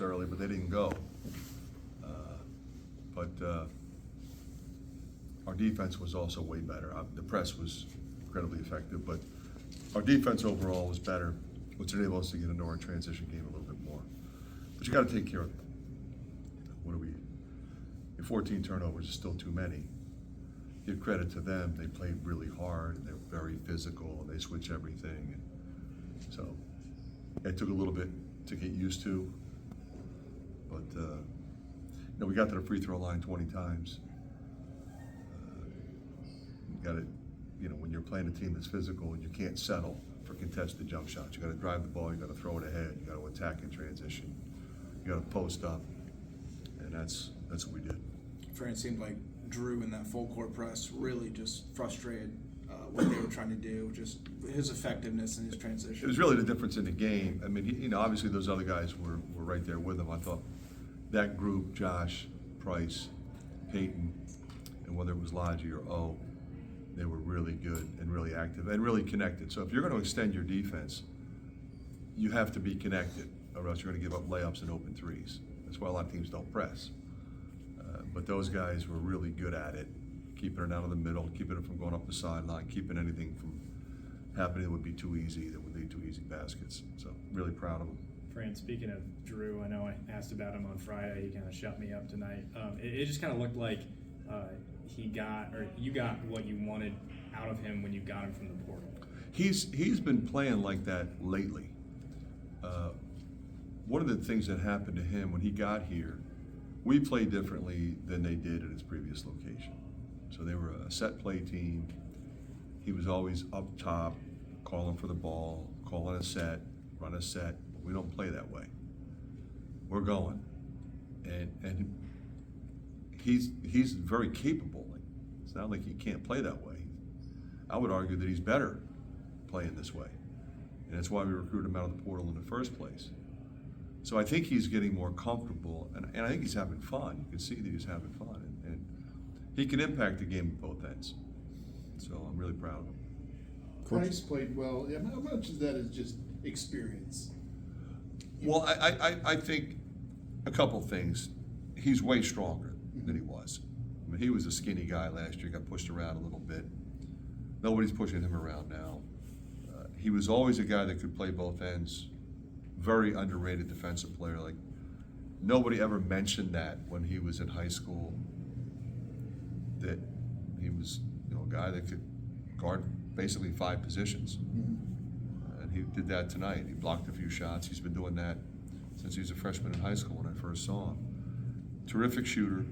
early, but they didn't go. But our defense was also way better. The press was incredibly effective, but our defense overall was better, which enabled us to get into our transition game a little bit more. But you got to take care of them. What are we? 14 turnovers is still too many. Give credit to them; they played really hard and they're very physical and they switch everything. And so it took a little bit to get used to, but we got to the free throw line 20 times. You got to, when you're playing a team that's physical, and you can't settle for contested jump shots. You got to drive the ball. You got to throw it ahead. You got to attack in transition. You got to post up, and that's what we did. Fran, it seemed like Drew in that full court press really just frustrated what they were trying to do, just his effectiveness and his transition. It was really the difference in the game. I mean, obviously those other guys were right there with him. I thought that group, Josh, Price, Peyton, and whether it was Logie or O, they were really good and really active and really connected. So if you're going to extend your defense, you have to be connected, or else you're going to give up layups and open threes. That's why a lot of teams don't press. But those guys were really good at it, keeping it down in the middle, keeping it from going up the sideline, keeping anything from happening that would be too easy, that would lead to easy baskets. So really proud of them. Fran, speaking of Drew, I know I asked about him on Friday. He kind of shut me up tonight. It just kind of looked like you got what you wanted out of him when you got him from the portal. He's been playing like that lately. One of the things that happened to him when he got here, we played differently than they did at his previous location. So they were a set play team. He was always up top, calling for the ball, calling a set, run a set. We don't play that way. We're going, and he's very capable. It's not like he can't play that way. I would argue that he's better playing this way, and that's why we recruited him out of the portal in the first place. So I think he's getting more comfortable, and I think he's having fun. You can see that he's having fun, and he can impact the game at both ends. So I'm really proud of him. Price played well. How much of that is just experience? Well, I think a couple things. He's way stronger than he was. I mean, he was a skinny guy last year, got pushed around a little bit. Nobody's pushing him around now. He was always a guy that could play both ends. Very underrated defensive player. Like, nobody ever mentioned that when he was in high school, that he was, a guy that could guard basically 5 positions. And he did that tonight. He blocked a few shots. He's been doing that since he was a freshman in high school when I first saw him. Terrific shooter,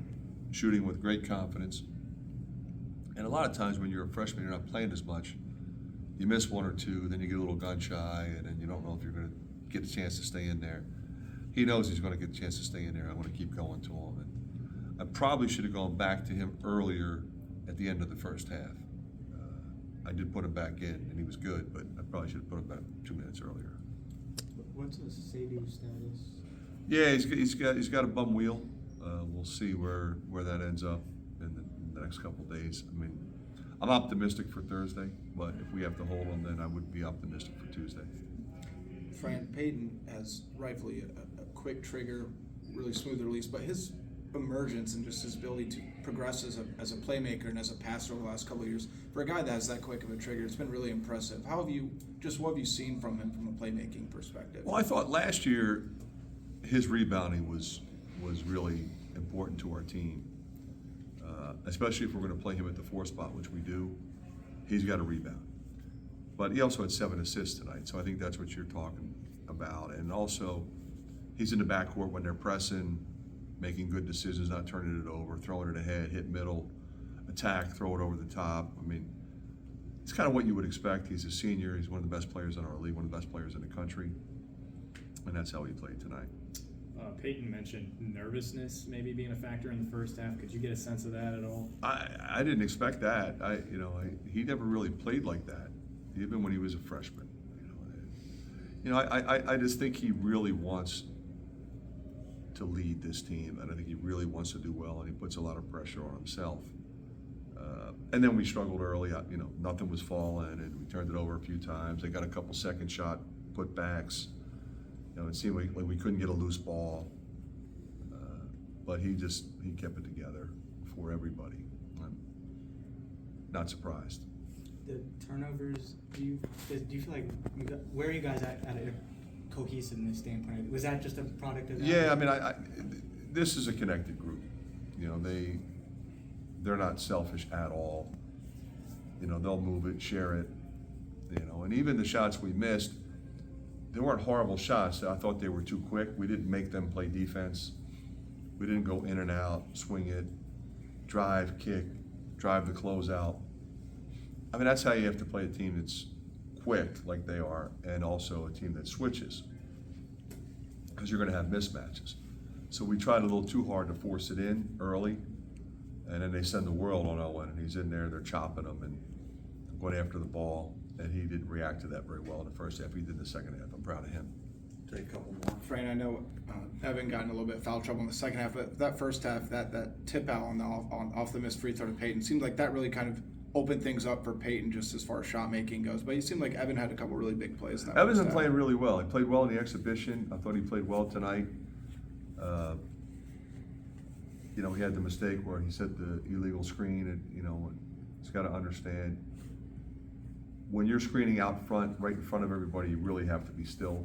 shooting with great confidence. And a lot of times when you're a freshman, you're not playing as much. You miss 1 or 2, then you get a little gun shy, and then you don't know if you're going to get a chance to stay in there. He knows he's going to get a chance to stay in there. I want to keep going to him. And I probably should have gone back to him earlier at the end of the first half. I did put him back in, and he was good, but I probably should have put him back 2 minutes earlier. What's his Sadie status? Yeah, he's got a bum wheel. We'll see where that ends up in the next couple of days. I mean, I'm optimistic for Thursday, but if we have to hold him, then I would be optimistic for Tuesday. Fran, Peyton has rightfully a quick trigger, really smooth release, but his emergence and just his ability to progress as a playmaker and as a passer over the last couple of years, for a guy that has that quick of a trigger, it's been really impressive. What have you seen from him from a playmaking perspective? Well, I thought last year his rebounding was really important to our team, especially if we're going to play him at the 4 spot, which we do. He's got to rebound. But he also had 7 assists tonight, so I think that's what you're talking about. And also, he's in the backcourt when they're pressing, making good decisions, not turning it over, throwing it ahead, hit middle, attack, throw it over the top. I mean, it's kind of what you would expect. He's a senior. He's one of the best players in our league, one of the best players in the country, and that's how he played tonight. Peyton mentioned nervousness maybe being a factor in the first half. Could you get a sense of that at all? I didn't expect that. He never really played like that, even when he was a freshman. I just think he really wants to lead this team, and I think he really wants to do well, and he puts a lot of pressure on himself. And then we struggled early. Nothing was falling, and we turned it over a few times. They got a couple second shot putbacks, You know, it seemed like we couldn't get a loose ball, but he kept it together for everybody. I'm not surprised. The turnovers, do you feel like, where are you guys at a cohesiveness standpoint? Was that just a product of that? Yeah, I mean, this is a connected group. You know, they're not selfish at all. You know, they'll move it, share it, you know, and even the shots we missed, they weren't horrible shots. I thought they were too quick. We didn't make them play defense. We didn't go in and out, swing it, drive, kick, drive the closeout. I mean, that's how you have to play a team that's quick like they are, and also a team that switches, because you're going to have mismatches. So we tried a little too hard to force it in early, and then they send the world on Owen, and he's in there, they're chopping him and going after the ball, and he didn't react to that very well in the first half. He did in the second half. I'm proud of him. Take a couple more. Fran, I know Evan got in a little bit of foul trouble in the second half, but that first half, that tip out off the missed free throw to Peyton, seemed like that really kind of opened things up for Peyton just as far as shot making goes. But it seemed like Evan had a couple really big plays in that Evan's first been half. playing really well. He played well in the exhibition. I thought he played well tonight. You know, he had the mistake where he set the illegal screen, and, you know, he's got to understand, when you're screening out front, right in front of everybody, you really have to be still.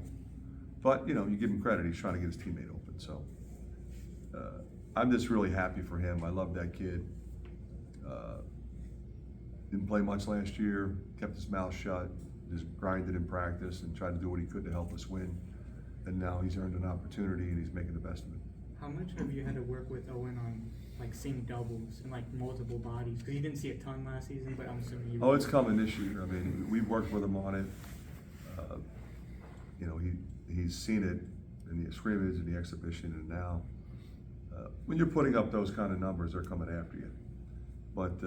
But, you know, you give him credit. He's trying to get his teammate open. So I'm just really happy for him. I love that kid. Didn't play much last year, kept his mouth shut, just grinded in practice and tried to do what he could to help us win. And now he's earned an opportunity and he's making the best of it. How much have you had to work with Owen on, like, seeing doubles and, like, multiple bodies? Because you didn't see a ton last season, but I'm assuming you... Oh, it's coming this year. I mean, we've worked with him on it. You know, he's seen it in the scrimmage and the exhibition, and now when you're putting up those kind of numbers, they're coming after you. But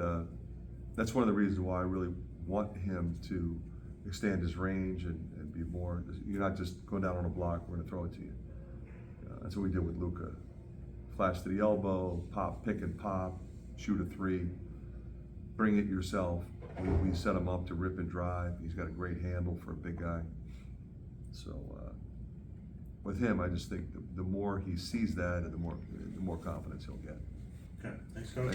that's one of the reasons why I really want him to extend his range and be more. You're not just going down on a block, we're going to throw it to you. That's what we did with Luka. Flash to the elbow, pop, pick and pop, shoot a three, bring it yourself. We set him up to rip and drive. He's got a great handle for a big guy. So with him, I just think the more he sees that, and the more confidence he'll get. Okay, thanks, Coach.